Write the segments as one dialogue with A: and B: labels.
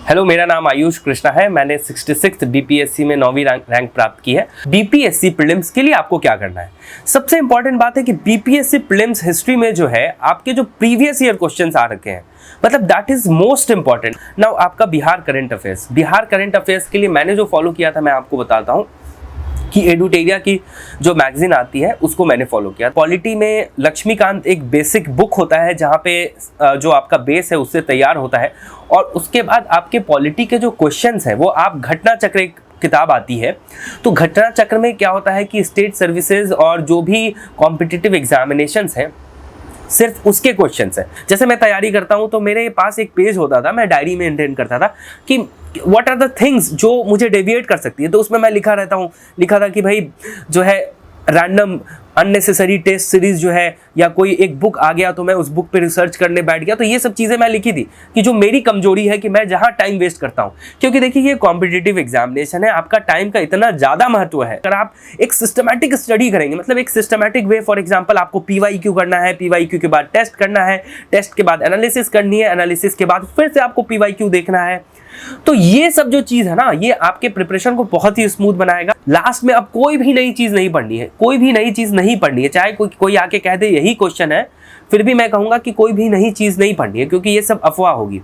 A: Hello, मेरा नाम आयुष कृष्णा है। मैंने 66 बीपीएससी में 9वीं रैंक प्राप्त की है। बीपीएससी प्रीलिम्स के लिए आपको क्या करना है? सबसे इंपॉर्टेंट बात है कि बीपीएससी प्रीलिम्स हिस्ट्री में जो है आपके जो प्रीवियस ईयर क्वेश्चंस आ रखे हैं, मतलब that is most important. Now आपका बिहार करंट अफेयर्स के लिए मैंने जो फॉलो किया था मैं आपको बताता हूँ कि एडुटेरिया की जो मैगजीन आती है उसको मैंने फॉलो किया। पॉलिटी में लक्ष्मीकांत एक बेसिक बुक होता है जहाँ पे जो आपका बेस है उससे तैयार होता है, और उसके बाद आपके पॉलिटी के जो क्वेश्चंस हैं वो आप घटना चक्र एक किताब आती है। तो घटना चक्र में क्या होता है कि स्टेट सर्विसेज और जो भी कॉम्पिटिटिव एग्जामिनेशंस हैं सिर्फ उसके क्वेश्चंस हैं। जैसे मैं तैयारी करता हूं तो मेरे पास एक पेज होता था, मैं डायरी में मेंटेन करता था कि व्हाट आर द थिंग्स जो मुझे डेविएट कर सकती है। तो उसमें मैं लिखा था कि भाई जो है रैंडम अननेसेसरी टेस्ट सीरीज जो है, या कोई एक बुक आ गया तो मैं उस बुक पे रिसर्च करने बैठ गया। तो ये सब चीज़ें मैं लिखी थी कि जो मेरी कमजोरी है कि मैं जहाँ टाइम वेस्ट करता हूँ, क्योंकि देखिए ये कॉम्पिटिटिव एग्जामिनेशन है, आपका टाइम का इतना ज़्यादा महत्व है। अगर आप एक सिस्टमैटिक स्टडी करेंगे, मतलब एक सिस्टमैटिक वे, फॉर एग्जाम्पल आपको PYQ करना है, PYQ के बाद टेस्ट करना है, टेस्ट के बाद एनालिसिस करनी है, एनालिसिस के बाद फिर से आपको PYQ देखना है, तो ये सब जो चीज़ है ना, ये आपके प्रिपरेशन को बहुत ही स्मूथ बनाएगा। लास्ट में अब कोई भी नई चीज़ नहीं पढ़नी है, कोई भी नई चीज़ नहीं पढ़नी है। चाहे कोई आके कह दे यही क्वेश्चन है, फिर भी मैं कहूँगा कि कोई भी नई चीज़ नहीं पढ़नी है, क्योंकि ये सब अफवाह होगी।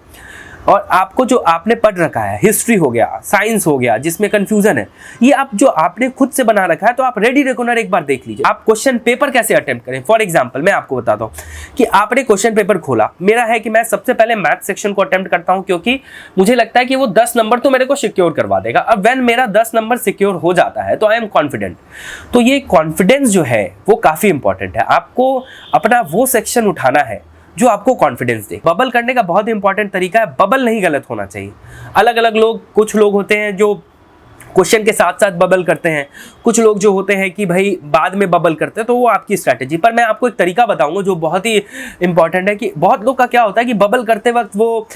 A: और आपको जो आपने पढ़ रखा है, हिस्ट्री हो गया, साइंस हो गया, जिसमें कंफ्यूजन है, ये आप जो आपने खुद से बना रखा है, तो आप रेडी रेकॉर्डर एक बार देख लीजिए। आप क्वेश्चन पेपर कैसे अटेम्प्ट करें। फॉर एग्जांपल मैं आपको बताता हूँ कि आपने क्वेश्चन पेपर खोला। मेरा है कि मैं सबसे पहले मैथ सेक्शन को अटेम्प्ट करता हूँ, क्योंकि मुझे लगता है कि वो 10 नंबर तो मेरे को सिक्योर करवा देगा। अब व्हेन मेरा 10 नंबर सिक्योर हो जाता है तो आई एम कॉन्फिडेंट। तो ये कॉन्फिडेंस जो है वो काफ़ी इंपॉर्टेंट है। आपको अपना वो सेक्शन उठाना है जो आपको कॉन्फिडेंस दे। बबल करने का बहुत इंपॉर्टेंट तरीका है, बबल नहीं गलत होना चाहिए। अलग अलग लोग, कुछ लोग होते हैं जो क्वेश्चन के साथ साथ बबल करते हैं, कुछ लोग जो होते हैं कि भाई बाद में बबल करते हैं, तो वो आपकी स्ट्रैटेजी। पर मैं आपको एक तरीका बताऊंगा जो बहुत ही इंपॉर्टेंट है, कि बहुत लोग का क्या होता है कि बबल करते वक्त वो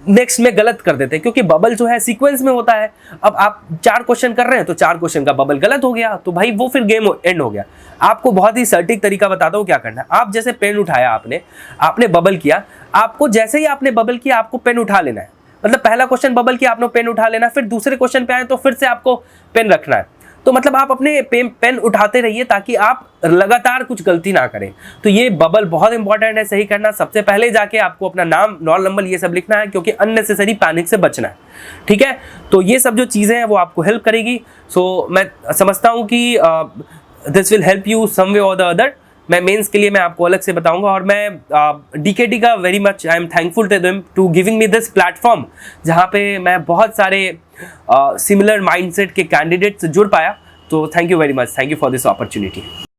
A: नेक्स्ट में गलत कर देते हैं, क्योंकि बबल जो है सीक्वेंस में होता है। अब आप 4 क्वेश्चन कर रहे हैं तो 4 क्वेश्चन का बबल गलत हो गया, तो भाई वो फिर गेम एंड हो गया। आपको बहुत ही सटीक तरीका बताता हूँ क्या करना है। आप जैसे पेन उठाया, आपने बबल किया, आपको जैसे ही आपने बबल किया आपको पेन उठा लेना है। मतलब पहला क्वेश्चन बबल किया, आपने पेन उठा लेना, फिर दूसरे क्वेश्चन पे आए तो फिर से आपको पेन रखना है। तो मतलब आप अपने पेन उठाते रहिए ताकि आप लगातार कुछ गलती ना करें। तो ये बबल बहुत इंपॉर्टेंट है सही करना। सबसे पहले जाके आपको अपना नाम, रोल नंबर, ये सब लिखना है, क्योंकि अननेसेसरी पैनिक से बचना है। ठीक है, तो ये सब जो चीज़ें हैं वो आपको हेल्प करेगी। सो मैं समझता हूँ कि this will help you some way और द अदर। मैं मेंस के लिए मैं आपको अलग से बताऊंगा, और मैं डीकेटी का very much I am thankful to them to giving me this platform, जहाँ पे मैं बहुत सारे सिमिलर माइंडसेट के कैंडिडेट से जुड़ पाया। तो thank you very much, thank you for this opportunity.